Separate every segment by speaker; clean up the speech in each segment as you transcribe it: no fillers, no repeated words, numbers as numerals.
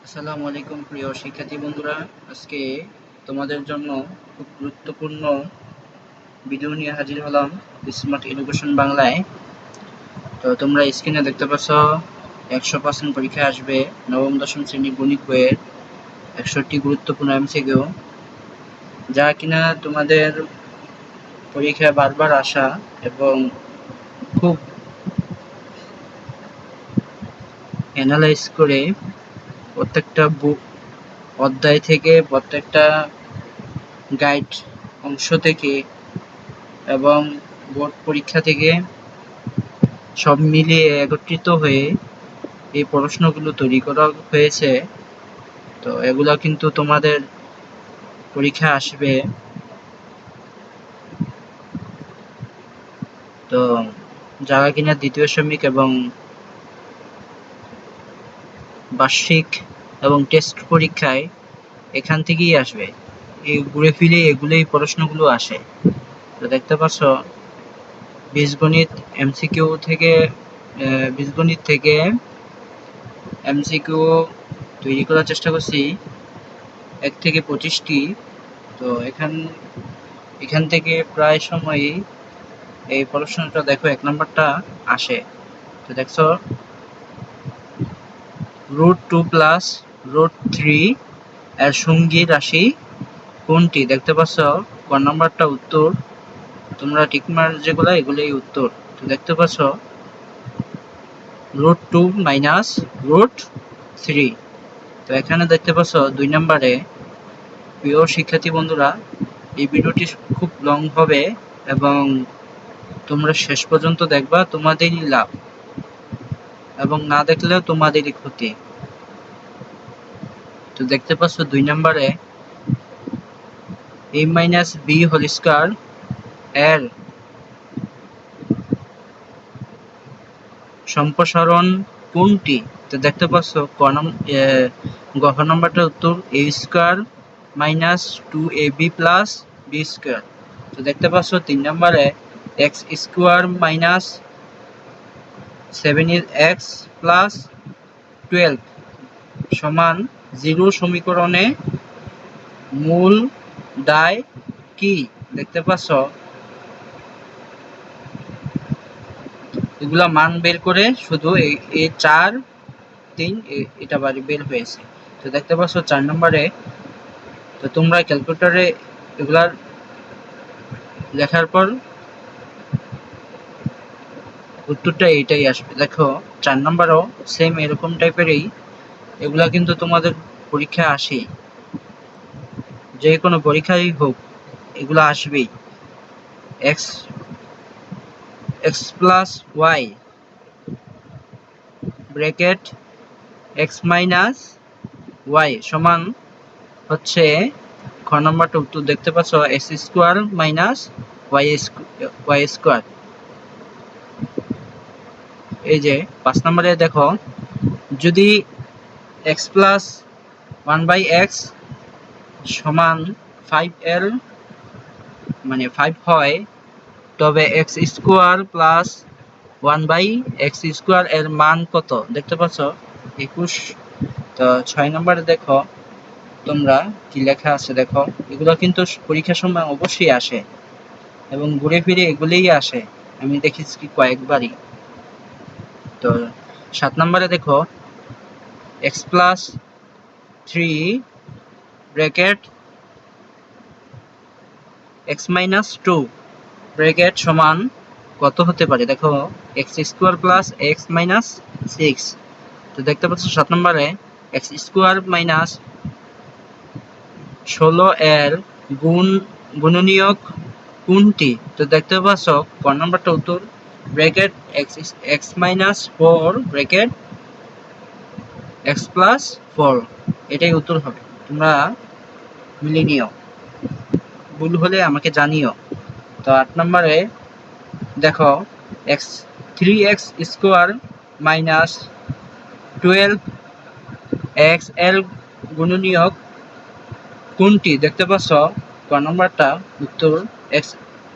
Speaker 1: আসসালামু আলাইকুম প্রিয় শিক্ষার্থী বন্ধুরা, আজকে তোমাদের জন্য খুব গুরুত্বপূর্ণ ভিডিও নিয়ে হাজির হলাম স্মার্ট এডুকেশন বাংলায়। তো তোমরা স্ক্রিনে দেখতে পাচ্ছ 100% পরীক্ষা আসবে নবম দশম শ্রেণীর গণিত বইয়ের 61টি গুরুত্বপূর্ণ এমসিকিউ, যা কিনা তোমাদের পরীক্ষায় বারবার আসা এবং খুব অ্যানালাইজ করে প্রত্যেকটা বুক অধ্যায় থেকে প্রত্যেকটা গাইড অংশ থেকে এবং বোর্ড পরীক্ষা থেকে সব মিলিয়ে একত্রিত হয়ে এই প্রশ্নগুলো তৈরি করা হয়েছে। তো এগুলো কিন্তু তোমাদের পরীক্ষা আসবে। তো যারা কিনা দ্বিতীয় সেমিক এবং বার্ষিক এবং টেস্ট পরীক্ষায় এখান থেকেই আসবে, এই ঘুরে ফিরে এগুলোই প্রশ্নগুলো আসে। তো দেখতে পাচ্ছ বীজগণিত এমসিকিউ থেকে বীজগণিত থেকে এমসিকিউ তৈরি করার চেষ্টা করছি 1 থেকে 25টি। তো এখান থেকে প্রায় সময়ই এই প্রশ্নটা দেখো 1 নাম্বারটা আসে। তো দেখছো √2 প্লাস √3 এর সঙ্গী রাশি কোনটি? দেখতে পাচ্ছ ক নাম্বারটা উত্তর। তোমরা টিকমার্ক যেগুলো এগুলোই উত্তর। তো দেখতে পাচ্ছ √2 মাইনাস √3। তো এখানে দেখতে পাচ্ছ 2 নাম্বারে। প্রিয় শিক্ষার্থী বন্ধুরা, এই ভিডিওটি খুব লং হবে এবং তোমরা শেষ পর্যন্ত দেখবা, তোমাদেরই লাভ এবং না দেখলেও তোমাদেরই ক্ষতি। তো দেখতে পাচ্ছ 2 নম্বরে a minus b whole square এর সম্প্রসারণ কোনটি? তো দেখতে পাচ্ছ গ নম্বরটা উত্তর a square minus 2ab plus b square. তো দেখতে পাচ্ছ 3 নম্বরে x square minus 7x plus 12 সমান 0 সমীকরণে মূল ডাই কি? দেখতে পাচ্ছ এগুলা মান বের করে শুধু এই 4 3 এটা বের হয়েছে। তো দেখতে পাচ্ছ 4 নম্বরে। তো তোমরা ক্যালকুলেটরে এগুলার লেখার পর উত্তরটা এইটাই আসবে। দেখো 4 নম্বরও সেম এরকম টাইপেরই, এগুলা কিন্তু তোমাদের পরীক্ষা আসেই, যে কোনো পরীক্ষাই হোক এগুলো আসবেই। x plus y bracket x minus y সমান হচ্ছে খ নম্বরটা উত্তর। দেখতে পাচ্ছ x square minus y square. এই যে 5 নম্বরে দেখো, যদি x প্লাস 1/x সমান 5l মানে 5 হয়, তবে x square plus 1/x square এর মান কত? দেখতে পাচ্ছ 21। তো 6 নম্বরে দেখো তোমরা কি লেখা আছে দেখো, এগুলো কিন্তু পরীক্ষার সময় অবশ্যই আসে এবং ঘুরে ফিরে এগুলোই আসে, আমি দেখেছি কয়েকবারই। তো 7 নম্বরে দেখো x plus 3 bracket x minus 2 bracket সমান কত হতে পারে? দেখো x square plus x minus 6। তো দেখতে পাচ্ছ 7 নম্বরে x স্কোয়ার মাইনাস 16 এর গুণনীয়ক কোনটি? তো দেখতে পাচ্ছ ক নম্বরটা উত্তর bracket x minus 4 bracket x plus 4, এটাই উত্তর হবে। তোমরা মিলে নিও, ভুল হলে আমাকে জানিও। তো 8 নম্বরে দেখো x 3x square minus 12x এর গুণনীয়ক কোনটি? দেখতে পাচ্ছ ক নম্বরটা উত্তর x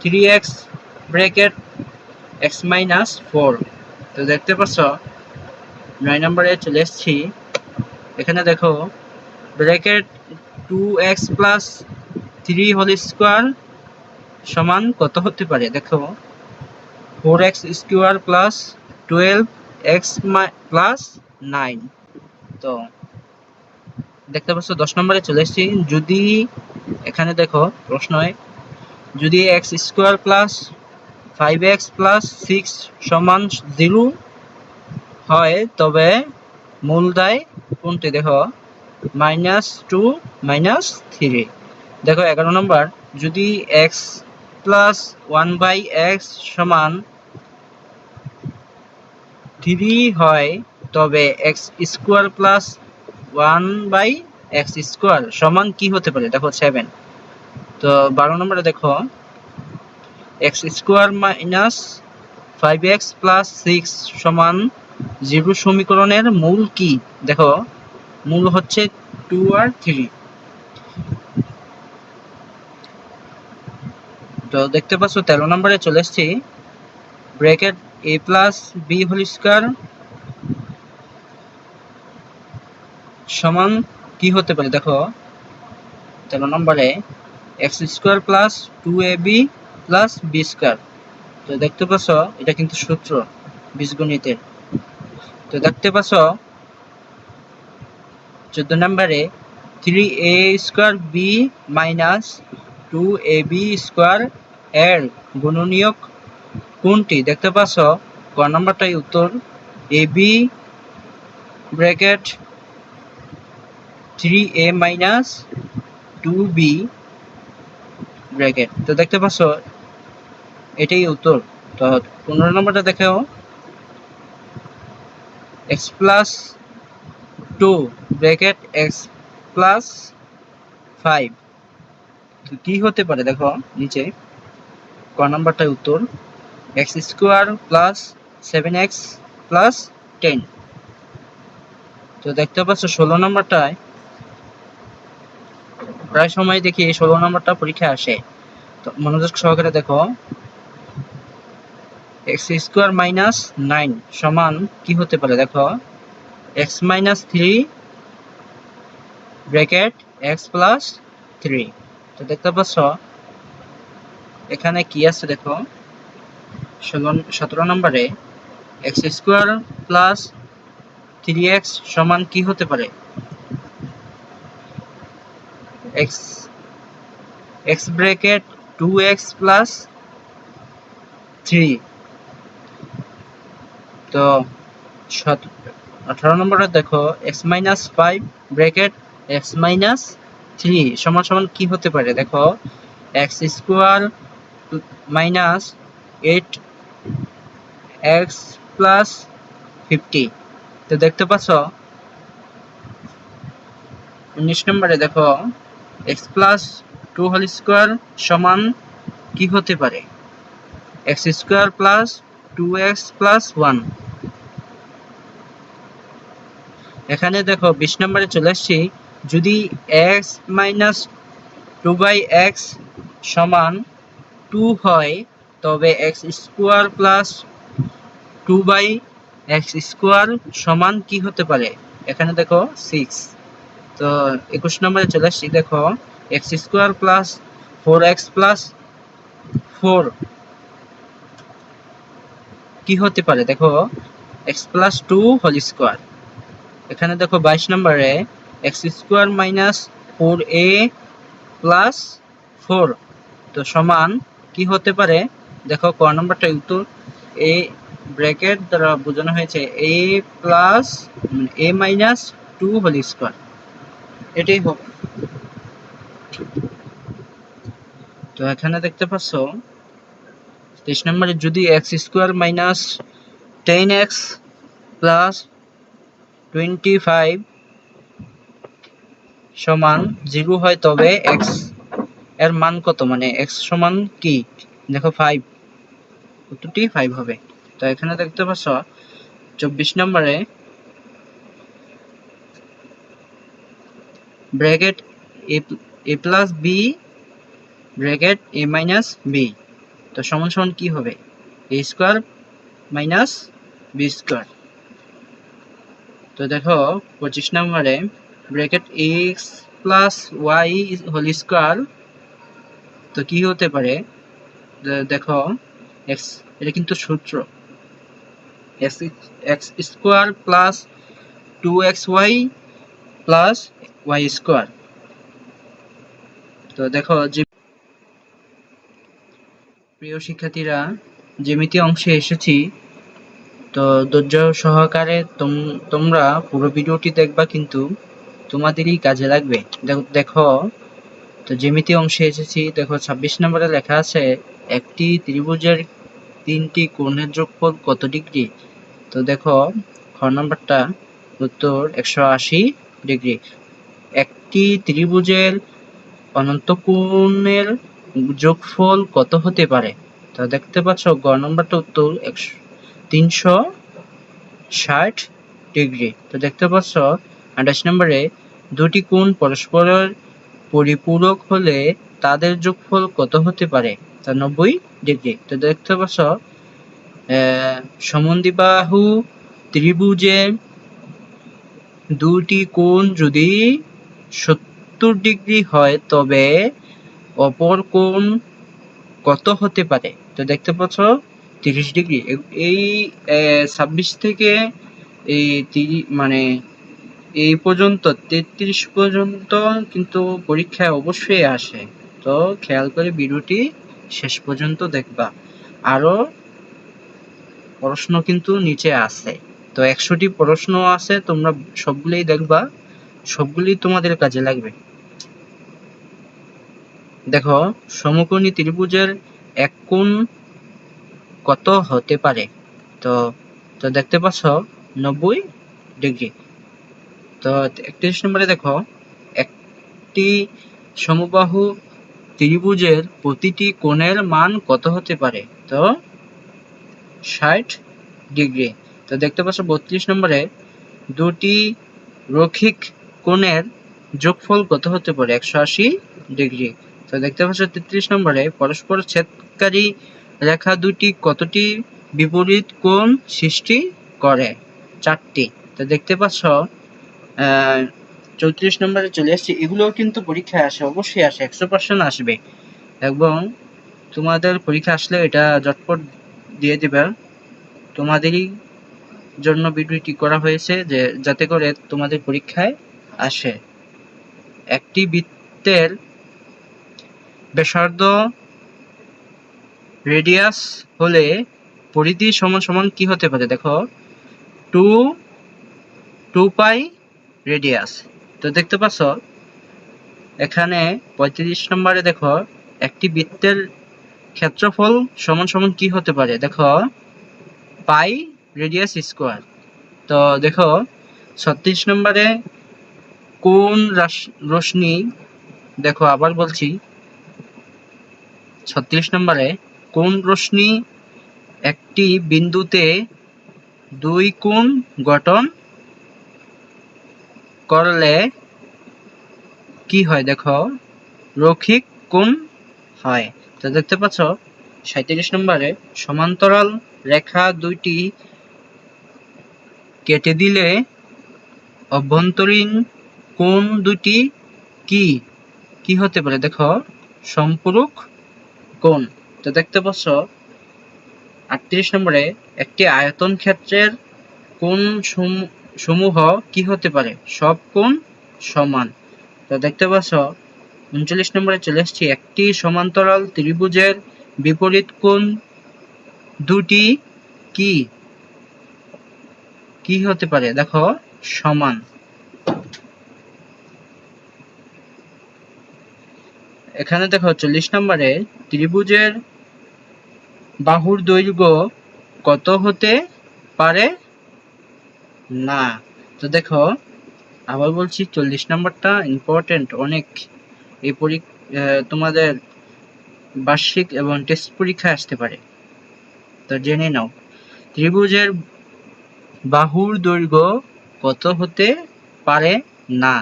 Speaker 1: 3x bracket x minus 4। তো দেখতে পাচ্ছ 9 নম্বরে চলে এসেছি। এখানে দেখো bracket 2x plus 3 whole square সমান কত হতে পারে? দেখো 4x square plus 12x plus 9। তো দেখতে পাচ্ছ 10 নম্বরে চলে এসেছি। যদি এখানে দেখো প্রশ্নয় যদি x square plus 5x plus 6 সমান 0 হয় তবে মূলদায় কোনটি? দেখো -2 -3। দেখো 11 নম্বর যদি x প্লাস 1/x সমান 3 হয় তবে x square plus 1/x square সমান কি হতে পারে? দেখো 7। তো 12 নম্বরে দেখো x square minus 5x plus 6 সমান 0 সমীকরণের মূল কি? দেখো মূল হচ্ছে 2 আর 3। তো দেখতে পাচ্ছ 13 নম্বরে চলে এসেছি। Bracket a plus b whole square সমান কি হতে পারে? দেখো 13 নম্বরে x square plus 2ab plus b square. তো দেখতে পাচ্ছ এটা কিন্তু সূত্র বীজগণিতের। তো দেখতে পাচ্ছ 14 নম্বরে 3a square b minus 2ab square এর গুণনীয়ক কোনটি? দেখতে পাচ্ছ ক নম্বরটাই উত্তর। ab bracket 3a minus 2b bracket. তো দেখতে পাচ্ছ এটাই উত্তর। তো 15 নম্বরটা দেখো x plus 2 bracket x plus 5 কি হতে পারে? দেখো নিচে ক নাম্বারটাই উত্তর x square plus 7x plus 10। তো দেখতে পাচ্ছ 16 নম্বরটায় প্রায় সময় দেখি 16 নম্বরটা পরীক্ষায় আসে। তো মনোযোগ সহকারে দেখো x স্কোয়ার মাইনাস 9 সমান কি হতে পারে? দেখো x minus 3 bracket x plus 3। তো দেখতে পাচ্ছ এখানে কি আছে? দেখো 17 নম্বরে x স্কোয়ার প্লাস 3x সমান কি হতে পারে? x bracket 2x plus 3। তো 18 নম্বরে দেখো x minus 5 bracket x minus 3 সমান সমান কি হতে পারে? দেখো x square minus 8x plus 50। তো দেখতে পাচ্ছ 19 নম্বরে দেখো x প্লাস 2 হোল স্কোয়ার সমান কি হতে পারে? x square plus 2x plus 1। এখানে দেখো 20 নম্বরে চলে আসছি। যদি x মাইনাস 2/x সমান 2 হয় তবে x square plus 2/x square সমান কি হতে পারে? এখানে দেখো 6। তো 21 নম্বরে চলে আসছি। দেখো x square plus 4x plus 4 কি হতে পারে? দেখো x প্লাস 2 হোল স্কোয়ার। এখানে দেখো 22 নম্বরে x square minus 4a plus 4 তো সমান কি হতে পারে? দেখো ক নম্বরটা উত্তর a ব্র্যাকেট দ্বারা বোঝানো হয়েছে a plus a minus 2 whole square, এটাই হবে। তো এখানে দেখতে পাচ্ছ 23 নম্বরে যদি x square minus 10x plus 25 সমান 0 হয় তবে x এর মান কত? মানে x সমান কি? দেখো 5, উত্তরটি 5 হবে। তো এখানে দেখতে পাচ্ছ 24 নম্বরে bracket a plus b bracket a minus b তো সমান সমান কি হবে? a square minus b square. তো দেখো 25 নম্বরে bracket x plus y whole square, তো কি হতে পারে দেখো x, এটা কিন্তু সূত্র x square plus 2xy plus y square. তো দেখো যে প্রিয় শিক্ষার্থীরা, জ্যামিতি অংশে এসেছি, তো ধৈর্য সহকারে তোমরা পুরো ভিডিওটি দেখবা, কিন্তু তোমাদেরই কাজে লাগবে। দেখো তো জ্যামিতি অংশে এসেছি। দেখো 26 নম্বরে লেখা আছে একটি ত্রিভুজের 3টি কোণের যোগফল কত ডিগ্রি। তো দেখো খ নম্বরটা উত্তর 180 ডিগ্রি। একটি ত্রিভুজের অনন্ত কোণের যোগফল কত হতে পারে। তো দেখতে পাচ্ছ গ নম্বরটা উত্তর 360 ডিগ্রি। তো দেখতে পাচ্ছ 28 নম্বরে দুটি কোণ পরস্পরের পরিপূরক হলে তাদের যোগফল কত হতে পারে। তা 90 ডিগ্রি। তো দেখতে পাচ্ছ সমদ্বিবাহু ত্রিভুজে দুটি কোণ যদি 70 ডিগ্রি হয় তবে অপর কোণ কত হতে পারে। তো দেখতে পাচ্ছ 30 ডিগ্রি। এই 26 থেকে মানে এই পর্যন্ত 33 পর্যন্ত কিন্তু পরীক্ষায় অবশ্যই আসে। তো খেয়াল করে ভিডিওটি শেষ পর্যন্ত দেখবা। আরো প্রশ্ন কিন্তু নিচে আছে। তো 100টি প্রশ্ন আছে, তোমরা সবগুলোই দেখবা, সবগুলোই তোমাদের কাজে লাগবে। দেখো সমকোণী ত্রিভুজের এক কোণ কত হতে পারে। তো তো দেখতে পাচ্ছ 90 ডিগ্রি। তো 31 নম্বরে দেখো একটি সমবাহু ত্রিভুজের প্রতিটি কোণের মান কত হতে পারে। তো 60 ডিগ্রি। তো দেখতে পাচ্ছ 32 নম্বরে দুটি রৈখিক কোণের যোগফল কত হতে পারে। 180 ডিগ্রি। তো দেখতে পাচ্ছ 33 নম্বরে পরস্পর ছেদকারী রেখা দুটি কতটি বিপরীত কোণ সৃষ্টি করে। 4টি। তো দেখতে পাচ্ছ 34 নম্বরে চলে আসছে। এগুলোও কিন্তু পরীক্ষায় আসে, অবশ্যই আসে, 100% আসবে, এবং তোমাদের পরীক্ষা আসলে এটা ঝটপট দিয়ে দিবে। তোমাদেরই জন্য ভিডিওটি করা হয়েছে যে যাতে করে তোমাদের পরীক্ষায় আসে। একটি বৃত্তের ব্যাসার্ধ রেডিয়াস হলে পরিধি সমান সমান কি হতে পারে। দেখো 2 পাই রেডিয়াস। তো দেখতে পাচ্ছ এখানে 35 নম্বরে দেখো একটি বৃত্তের ক্ষেত্রফল সমান সমান কি হতে পারে। দেখো পাই রেডিয়াস স্কয়ার। তো দেখো 36 নম্বরে কোন রশ্মি, দেখো আবার বলছি 36 নম্বরে কোন রশ্মি একটি বিন্দুতে দুই কোণ গঠন করলে কি হয়। দেখো রৈখিক কোণ হয়। তো দেখতে পাচ্ছ 37 নম্বরে সমান্তরাল রেখা দুইটি কেটে দিলে অভ্যন্তরীণ কোণ দুটি কি কি হতে পারে। দেখো সম্পূরক কোণ। তো দেখতে পাচ্ছ 38 নম্বরে একটি আয়তন ক্ষেত্রের কোণ সমূহ কি হতে পারে। সব কোণ সমান। তো দেখতে পাচ্ছ 39 নম্বরে চলে এসেছি একটি সমান্তরাল ত্রিভুজের বিপরীত কোণ দুটি কি কি হতে পারে। দেখো সমান। এখানে দেখো 40 নম্বরে ত্রিভুজের বাহুর দৈর্ঘ্য কত হতে পারে না। তো দেখো আবার বলছি 40 নম্বরটা ইম্পর্টেন্ট অনেক, এই তোমাদের বার্ষিক এবং টেস্ট পরীক্ষা আসতে পারে। তো জেনে নাও ত্রিভুজের বাহুর দৈর্ঘ্য কত হতে পারে না।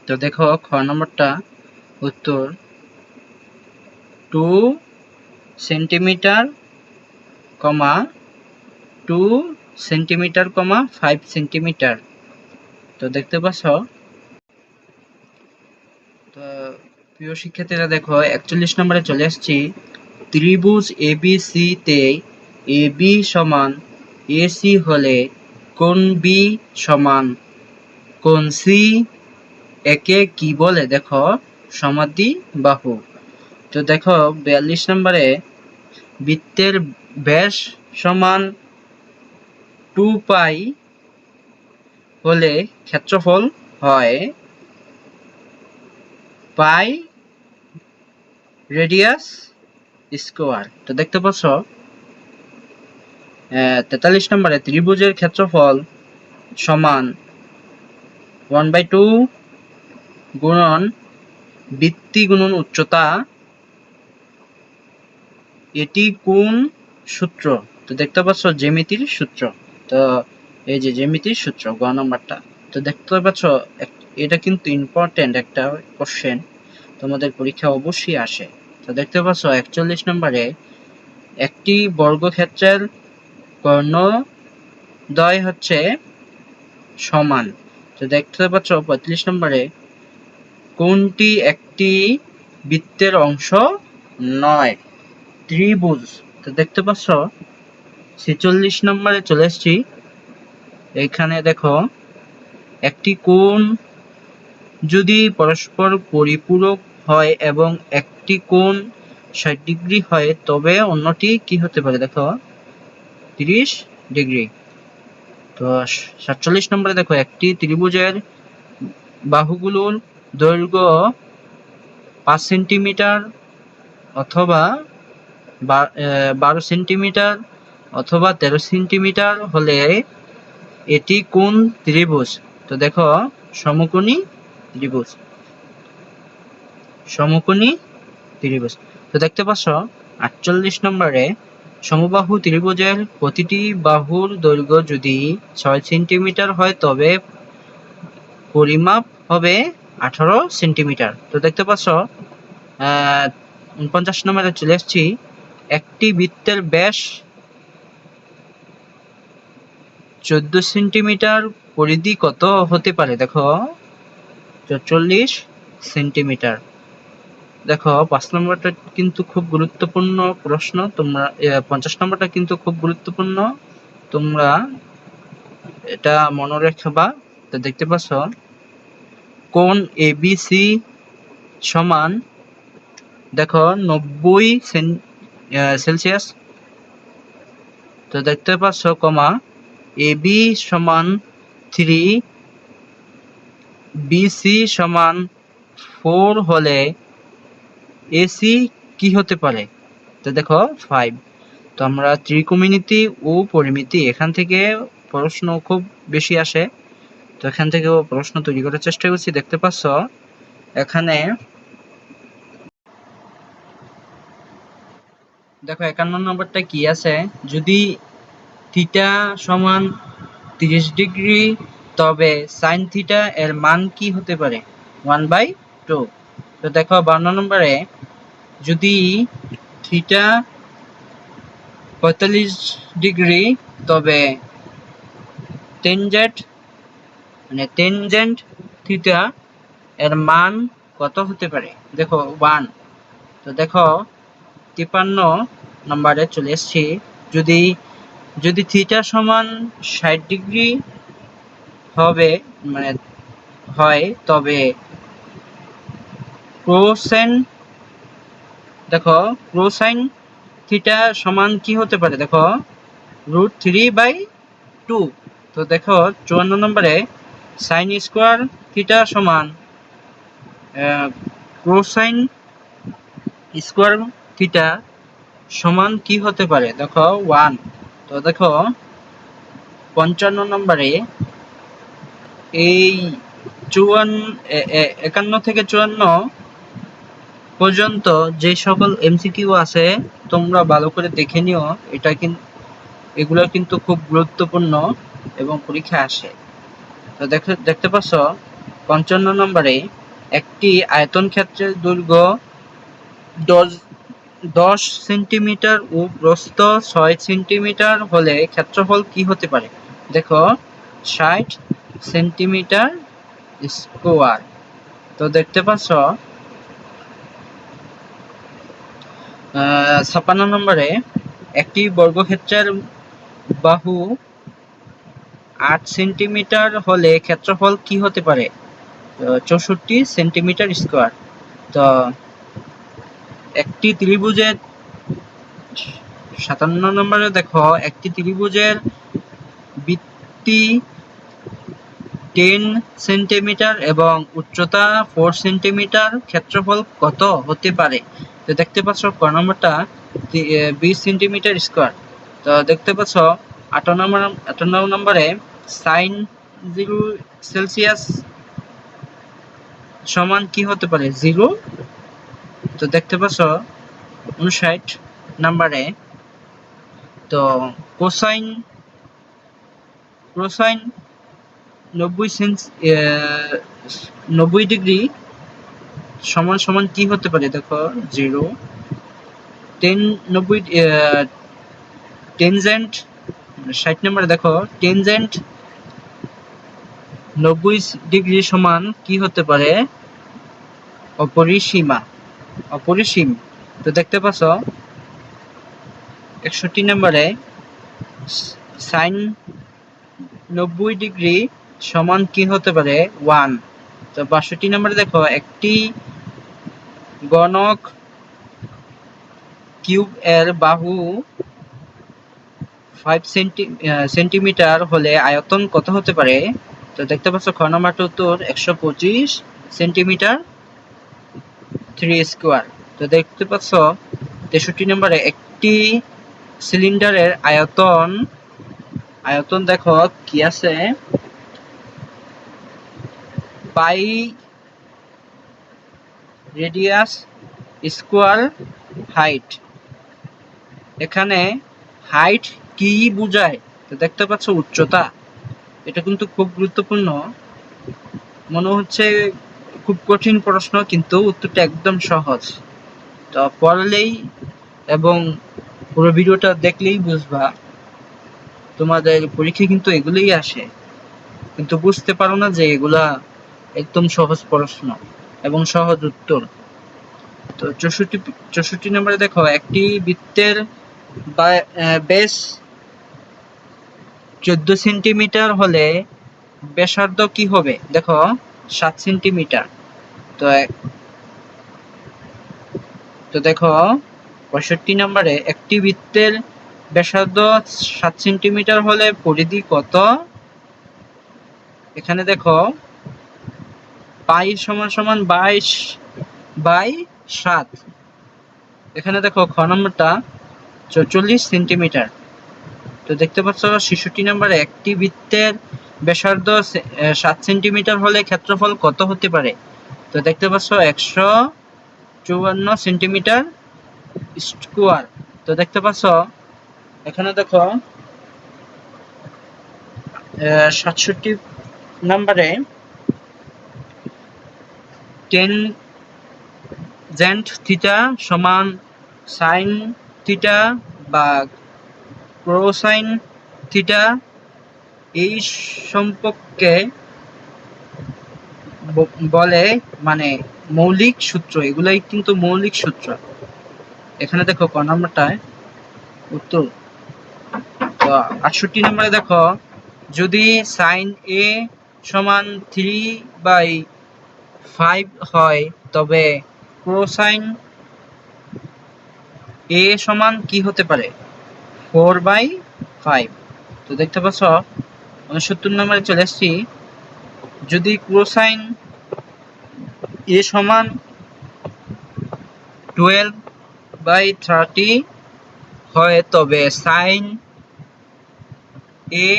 Speaker 1: তো দেখো খ নম্বরটা উত্তর 2 সেন্টিমিটার, 2 সেন্টিমিটার, 5 সেন্টিমিটার। তো দেখতে পাচ্ছ। তো প্রিয় শিক্ষার্থীরা দেখো 41 নম্বরে চলে আসছি। ত্রিভুজ এবিসি তে এবি সমান এসি হলে কোণ বি সমান কোণ সি একে কি বলে? দেখো সমাদ্বিবাহু। তো দেখো 42 নম্বরে বৃত্তের ব্যাস সমান 2 পাই হলে ক্ষেত্রফল হয় পাই রেডিয়াস স্কোয়ার। তো দেখতে পাচ্ছ 43 নম্বরে ত্রিভুজের ক্ষেত্রফল সমান 1/2 গুণন বৃত্তি গুণন উচ্চতা, এটি কোন সূত্র? তো দেখতে পাচ্ছ জ্যামিতির সূত্র। তো এই যে জ্যামিতির সূত্র গ নম্বরটা। তো দেখতে পাচ্ছ এটা কিন্তু ইম্পর্টেন্ট একটা কোশ্চেন, তোমাদের পরীক্ষা অবশ্যই আসে। তো দেখতে পাচ্ছ 41 নম্বরে একটি বর্গক্ষেত্রের কর্ণদ্বয় হচ্ছে সমান। তো দেখতে পাচ্ছ 35 নম্বরে কোনটি একটি বৃত্তের অংশ নয়? ত্রিভুজ। তো দেখতে পাচ্ছ 46 নম্বরে চলে এসেছি। এখানে দেখো একটি কোণ যদি পরস্পর পরিপূরক হয় এবং একটি কোণ 60 ডিগ্রি হয় তবে অন্যটি কি হতে পারে? দেখো 30 ডিগ্রি। তো 47 নম্বরে দেখো একটি ত্রিভুজের বাহুগুলোর দৈর্ঘ্য 5 সেন্টিমিটার অথবা 12 সেন্টিমিটার অথবা 13 সেন্টিমিটার হলে এটি কোন ত্রিভুজ? তো দেখো সমকোণী ত্রিভুজ। সমকোণী ত্রিভুজ। তো দেখতে পাচ্ছ 48 নম্বরে সমবাহু ত্রিভুজের প্রতিটি বাহুর দৈর্ঘ্য যদি 6 সেন্টিমিটার হয় তবে পরিমাপ হবে 18 সেন্টিমিটার। তো দেখতে পাচ্ছ 49 নম্বরে চলে এসেছি। একটি বৃত্তের ব্যাস 14 সেন্টিমিটার, পরিধি কত হতে পারে? দেখো 44 সেন্টিমিটার। দেখো 5 নম্বরটা কিন্তু খুব গুরুত্বপূর্ণ প্রশ্ন, তোমরা 50 নম্বরটা কিন্তু খুব গুরুত্বপূর্ণ, তোমরা এটা মনে রাখবা। তো দেখতে পাচ্ছ কোণ এবিসি সমান দেখো 90 সেলসিয়াস। তো দেখতে পাচ্ছ এবি সমান 3, বিসি সমান 4 হলে এসি কি হতে পারে? তো দেখো 5। তো আমরা ত্রিকোণমিতি ও পরিমিতি এখান থেকে প্রশ্ন খুব বেশি আসে, তো এখান থেকেও প্রশ্ন তৈরি করার চেষ্টা করছি। দেখতে পাচ্ছ এখানে দেখো 51 নম্বরটা কি আছে, যদি থিটা সমান 30 ডিগ্রি তবে সাইন থিটা এর মান কি হতে পারে? 1/2। তো দেখো 52 নম্বরে যদি থিটা 45 ডিগ্রি তবে টেনজেন্ট থিটা এর মান কত হতে পারে? দেখো 1। তো দেখো 53 নম্বরে চলে এসেছি। যদি থিটা সমান 60 ডিগ্রি হবে হয় তবে কোসাইন থিটা সমান কি হতে পারে? দেখো √3/2। তো দেখো 54 নম্বরে সাইন স্কোয়ার থিটা সমান কোসাইন স্কোয়ার থিটা সমান কি হতে পারে? দেখো 1। তো দেখো 55 নম্বরে এই 51 থেকে 54 পর্যন্ত যে সকল এমসিকিউ আছে তোমরা ভালো করে দেখে নিও, এগুলো কিন্তু খুব গুরুত্বপূর্ণ এবং পরীক্ষা আসে। তো দেখতে পাচ্ছ 55 নম্বরে একটি আয়তন ক্ষেত্রের দৈর্ঘ্য 10 সেন্টিমিটার ও প্রস্থ 6 সেন্টিমিটার হলে ক্ষেত্রফল কি হতে পারে? দেখো 60 সেন্টিমিটার স্কোয়ার। তো দেখতে পাচ্ছ 56 নম্বরে একটি বর্গক্ষেত্রের বাহু 8 সেন্টিমিটার হলে ক্ষেত্রফল কি হতে পারে? 64 সেন্টিমিটার স্কোয়ার। তো একটি ত্রিভুজের 57 নম্বরে দেখো একটি ত্রিভুজের ভিত্তি 10 সেন্টিমিটার এবং উচ্চতা 4 সেন্টিমিটার, ক্ষেত্রফল কত হতে পারে? তো দেখতে পাচ্ছ ক নম্বরটা 20 সেন্টিমিটার স্কোয়ার। তো দেখতে পাচ্ছ 58 নম্বরে সাইন 0 সেলসিয়াস সমান কি হতে পারে? 0। তো দেখতে পাচ্ছ 59 নম্বরে তো কোসাইন 90 ডিগ্রি সমান সমান কি হতে পারে? দেখো 0। 90 টেনজেন্ট 60 নম্বরে দেখো টেনজেন্ট 90 ডিগ্রি সমান কি হতে পারে? অপরিসীম। তো দেখতে পাচ্ছ 61 নম্বরে সাইন 90 ডিগ্রি সমান কি হতে পারে? 1। তো 62 নম্বরে দেখো একটি গণক কিউব এর বাহু 5 সেন্টিমিটার হলে আয়তন কত হতে পারে? তো দেখতে পাচ্ছ খ নম্বরটা উত্তর 125 সেন্টিমিটার 3 স্কোয়ার। তো দেখতে পাচ্ছ 63 নম্বরে একটি সিলিন্ডারের আয়তন দেখো কি আছে? পাই রেডিয়াস স্কোয়ার হাইট। এখানে হাইট কি বোঝায়? তো দেখতে পাচ্ছ উচ্চতা। এটা কিন্তু খুব গুরুত্বপূর্ণ, মনে হচ্ছে খুব কঠিন প্রশ্ন, কিন্তু উত্তরটা একদম সহজ। তো পড়লেই এবং পুরো ভিডিওটা দেখলেই বুঝবা। তোমাদের পরীক্ষায় কিন্তু এগুলোই আসে, কিন্তু বুঝতে পারো না যে এগুলা একদম সহজ প্রশ্ন এবং সহজ উত্তর। তো 64 নম্বরে দেখো একটি বৃত্তের ব্যাস 14 সেন্টিমিটার হলে ব্যাসার্ধ কি হবে? দেখো 7 সেন্টিমিটার। তো দেখো 65 নম্বরে একটি বৃত্তের ব্যাসার্ধ 7 সেন্টিমিটার হলে পরিধি কত? এখানে দেখো পাই সমান সমান 22/7। এখানে দেখো খ নম্বরটা 44 সেন্টিমিটার। তো দেখতে পাচ্ছ 66 নম্বরে একটি বৃত্তের ব্যাসার্ধ 7 সেন্টিমিটার হলে ক্ষেত্রফল কত হতে পারে? তো দেখতে পাচ্ছ 154 সেন্টিমিটার স্কোয়ার। তো দেখতে পাচ্ছ এখানে দেখো 67 নম্বরে টেনজেন্ট থিটা সমান সাইন থিটা বা কোসাইন থিটা, এই সম্পর্কে বলে মানে মৌলিক সূত্র। এগুলাই কিন্তু মৌলিক সূত্র। এখানে দেখো ক নম্বরটায় উত্তর। তো 68 নম্বরে দেখো যদি সাইন এ সমান 3/5 হয় তবে কোসাইন এ সমান কি হতে পারে? 4/5। তো দেখতে পাচ্ছ 69 নম্বরে চলে এসেছি। যদি কোসাইন এ সমান 12/30 হয় তবে সাইন এ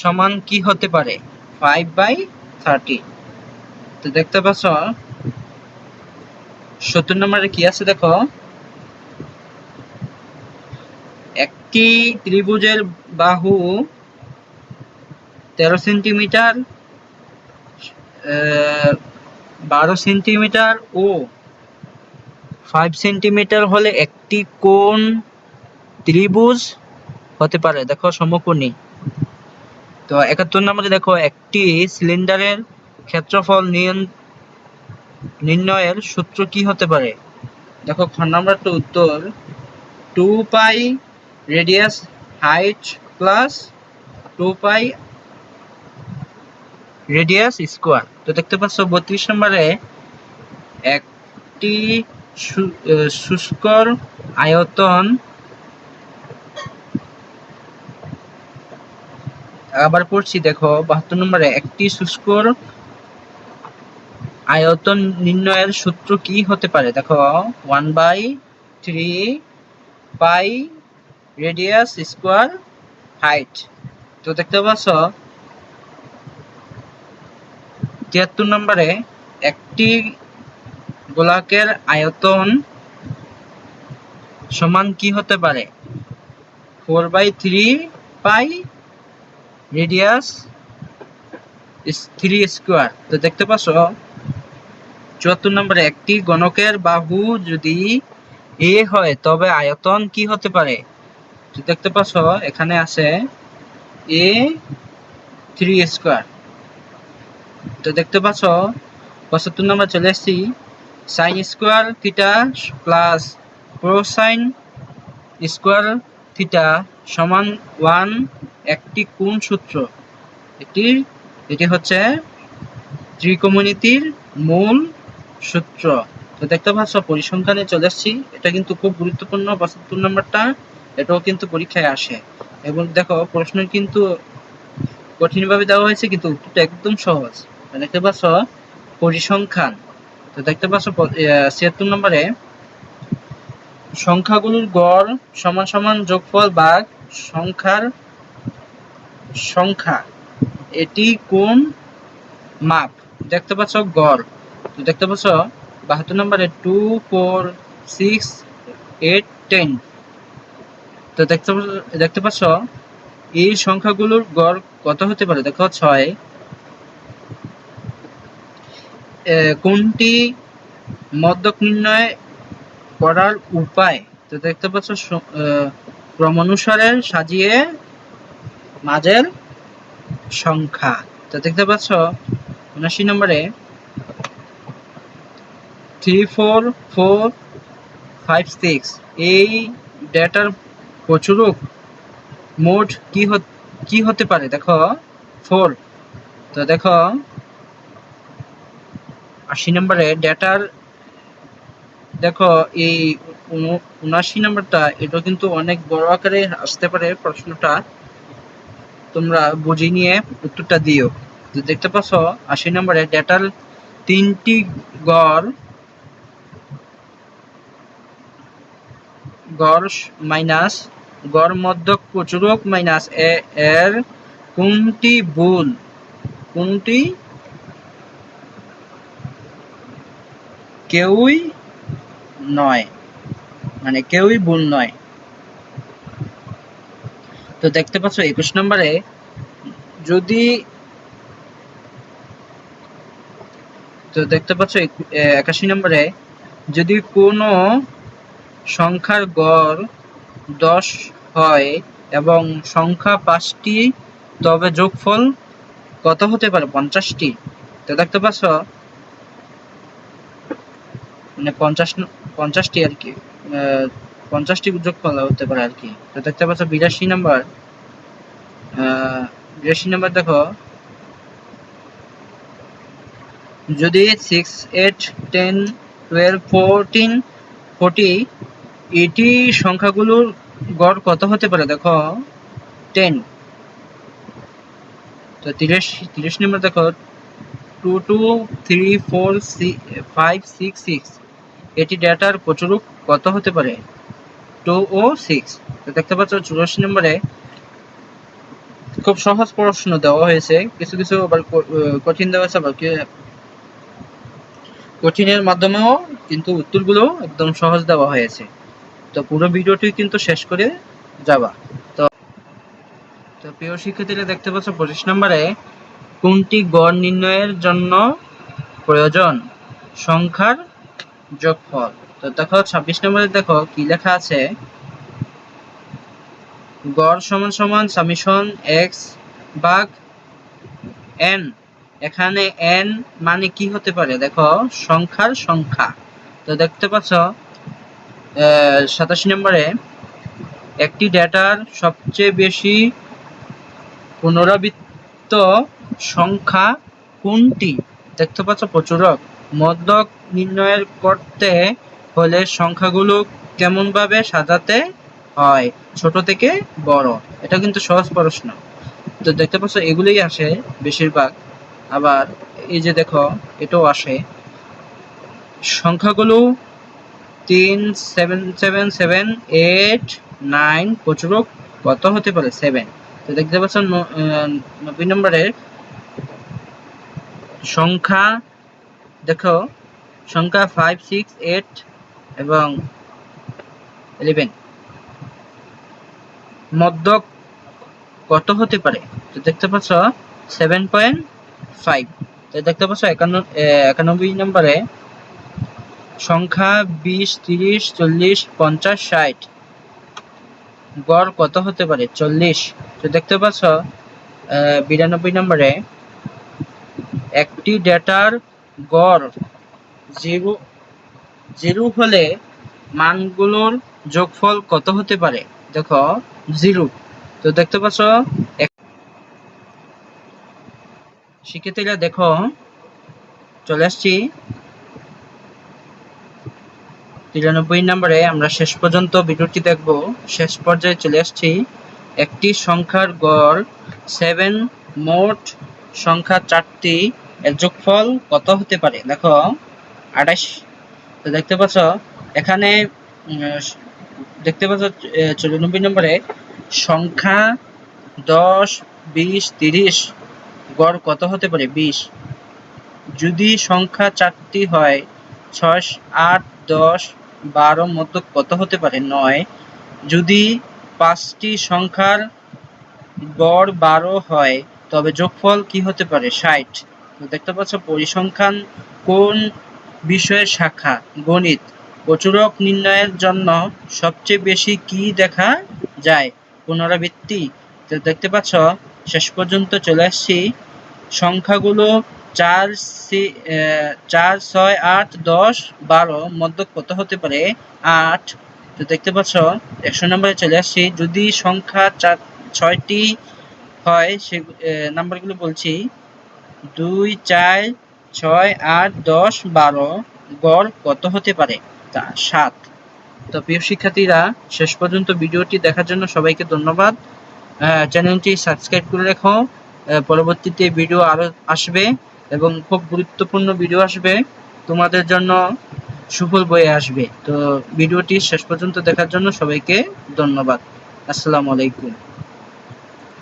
Speaker 1: সমান কি হতে পারে? 5/30। তো দেখতে পাচ্ছ 70 নম্বরে কি আছে দেখো একটি ত্রিভুজের বাহু 13 সেন্টিমিটার 12 সেন্টিমিটার ও 5 সেন্টিমিটার হলে একটি কোণ ত্রিভুজ হতে পারে? দেখো সমকোণী। তো 71 নম্বরে দেখো একটি সিলিন্ডারের ক্ষেত্রফল নির্ণয়ের সূত্র কি হতে পারে? দেখো খ নাম্বারটা উত্তর 2 পাই রেডিয়াস হাইট প্লাস 2 পাই রেডিয়াস স্কোয়ার। তো দেখতে পাচ্ছ 32 নম্বরে একটি শুষ্কর আয়তন, আবার পড়ছি দেখো 72 নম্বরে একটি শুষ্কর আয়তন নির্ণয়ের সূত্র কি হতে পারে? দেখো 1/3 পাই রেডিয়াস স্কোয়ার হাইট। তো দেখতে পাচ্ছ 73 নম্বরে একটি গোলকের আয়তন সমান কি হতে পারে? 4/3 পাই রেডিয়াস 3 স্কোয়ার। তো দেখতে পাচ্ছ 74 নম্বরে একটি গণকের বাহু যদি এ হয় তবে আয়তন কি হতে পারে? তো দেখতে পাচ্ছ এখানে আছে এ 3 স্কোয়ার। তো দেখতে পাচ্ছ 75 নম্বর চলে এসেছি, sine square theta plus cosine square theta সমান 1 একটি কোন সূত্র? এটি হচ্ছে ত্রিকোণমিতির মূল সূত্র। তো দেখতে পাচ্ছ পরিসংখ্যানে চলে আসছি, এটা কিন্তু খুব গুরুত্বপূর্ণ 75 নম্বরটা, এটাও কিন্তু পরীক্ষায় আসে। এবং দেখো প্রশ্ন কিন্তু কঠিন ভাবে দেওয়া হয়েছে কিন্তু উত্তরটা একদম সহজ। দেখতে পাচ্ছ পরিসংখ্যান। তো দেখতে পাচ্ছ 76 নম্বরে সংখ্যাগুলোর গড় সমান সমান যোগফল ভাগ সংখ্যার সংখ্যা, এটি কোন মাপ? দেখতে পাচ্ছ গড়। তো দেখতে পাচ্ছ 72 নম্বরে 2 4 6 8 10। তো দেখতে পাচ্ছ এই সংখ্যাগুলোর গড় কত হতে পারে? দেখো 6। কোনটি মধ্যক নির্ণয় করার উপায়? তো দেখতে পাচ্ছ ক্রমানুসারে সাজিয়ে মাঝের সংখ্যা। তো দেখতে পাচ্ছ 79 নম্বরে 3 4 4 5 6 এই ডেটার প্রচুরক মোট কি হতে পারে? দেখো 4। তো দেখো 80 নম্বরে ডেটার, দেখো এই 79 নম্বরটা এটা কিন্তু অনেক বড় আকারে আসতে পারে প্রশ্নটা, তোমরা বুঝে নিয়ে উত্তরটা দিও। তো দেখতে পাচ্ছ 80 নম্বরে ডেটার তিনটি গড় মাইনাস গড় মধ্যক প্রচুরক মাইনাস এর কোনটি ভুল? কোনটি কেউই নয়, মানে কেউই ভুল নয়। তো দেখতে পাচ্ছ 21 নম্বরে যদি, তো দেখতে পাচ্ছ 81 নম্বরে যদি কোনো সংখ্যার গড় 10 হয় এবং সংখ্যা 5টি তবে যোগফল কত হতে পারে? 50টি। তো দেখতে পাচ্ছ মানে 50টি আর কি, 50টি যোগফল হতে পারে আর কি। তো দেখতে পাচ্ছ 82 নম্বর, 82 নম্বর দেখো যদি 6 8 10 12 14 40 এটি সংখ্যাগুলোর গড় কত হতে পারে? দেখো 10। তো 30 নম্বর দেখো 2 2 3 4 5 6 6 এটি ডেটার প্রচুরক কত হতে পারে? 2 ও 6। তো দেখতে পাচ্ছ 84 নম্বরে খুব সহজ প্রশ্ন দেওয়া হয়েছে, কিছু কিছু আবার কঠিন দেওয়া আছে, আবার কঠিনের মাধ্যমেও কিন্তু উত্তরগুলো একদম সহজ দেওয়া হয়েছে। তো পুরো ভিডিওটি কিন্তু শেষ করে যাবা। তো প্রিয় শিক্ষার্থীরা দেখতে পাচ্ছ 25 নম্বরে কোনটি গড় নির্ণয়ের জন্য প্রয়োজন? সংখ্যার যোগফল। তো দেখো 26 নম্বরে দেখো কি লেখা আছে, গড় সমান সমান সামেশন এক্স ভাগ এন। এখানে এন মানে কি হতে পারে, দেখো সংখ্যার সংখ্যা। তো দেখতে পাচ্ছ 87 নম্বরে একটি ডেটার সবচেয়ে বেশি পুনরাবৃত্ত সংখ্যা কোনটি? দেখতে পাচ্ছ প্রচুরক। মধ্যক নির্ণয় করতে হলে সংখ্যাগুলো কেমন ভাবে সাজাতে হয়, ছোট থেকে বড়। এটা কিন্তু সহজ প্রশ্ন। তো দেখতে পাচ্ছ এগুলোই আসে বেশিরভাগ। আবার এই যে দেখো এটাও আসে, সংখ্যাগুলো 3 7 7 7 8 9 প্রচুরক কত হতে পারে? 7। তো দেখতে পাচ্ছ 90 নম্বরের সংখ্যা, দেখো সংখ্যা 5 6 8 এবং 11 মধ্যক কত হতে পারে? তো দেখতে পাচ্ছ 7.5। তো দেখতে পাচ্ছ 91 নম্বরে সংখ্যা 20 30 40 50 60 গড় কত হতে পারে? 40। তো দেখতে পাচ্ছ 92 নম্বরে একটি ডেটার গড় 0 হলে মানগুলোর যোগফল কত হতে পারে? দেখো 0। তো দেখতে পাচ্ছ শিক্ষার্থীরা দেখো চলে আসছি 93 নম্বরে। আমরা শেষ পর্যন্ত ভিডিওটি দেখব, শেষ পর্যায়ে চলে আসছি। একটি সংখ্যার গড় 7, মোট সংখ্যা 4টি, এর যোগফল কত হতে পারে? দেখো 28। তো দেখতে পাচ্ছ এখানে দেখতে পাচ্ছ 94 নম্বরে সংখ্যা 10 20 30 গড় কত হতে পারে? 20। যদি সংখ্যা 4টি হয় 6 8 10 12 মধ্যক কত হতে পারে? 9। যদি 5টি সংখ্যার গড় 12 হয় তবে যোগফল কি হতে পারে? 60। তো দেখতে পাচ্ছ পরিসংখ্যান কোন বিষয়ের শাখা? গণিত। প্রচুরক নির্ণয়ের জন্য সবচেয়ে বেশি কি দেখা যায়? পুনরাবৃত্তি। তো দেখতে পাচ্ছ শেষ পর্যন্ত চলে আসছি। সংখ্যাগুলো 4 6 8 10 12 মধ্যক কত হতে পারে? 8। তো দেখতে পাচ্ছ 100 নম্বরে চলে আসছি। যদি সংখ্যা 6টি হয় সে নাম্বারগুলো বলছি, 2 4 6 8 10 12 গড় কত হতে পারে? 7। তো প্রিয় শিক্ষার্থীরা, শেষ পর্যন্ত ভিডিওটি দেখার জন্য সবাইকে ধন্যবাদ। চ্যানেলটি সাবস্ক্রাইব করে রেখো। পরবর্তীতে ভিডিও আরো আসবে এবং খুব গুরুত্বপূর্ণ ভিডিও আসবে, তোমাদের জন্য সুফল বয়ে আসবে। তো ভিডিওটি শেষ পর্যন্ত দেখার জন্য সবাইকে ধন্যবাদ। আসসালামু আলাইকুম।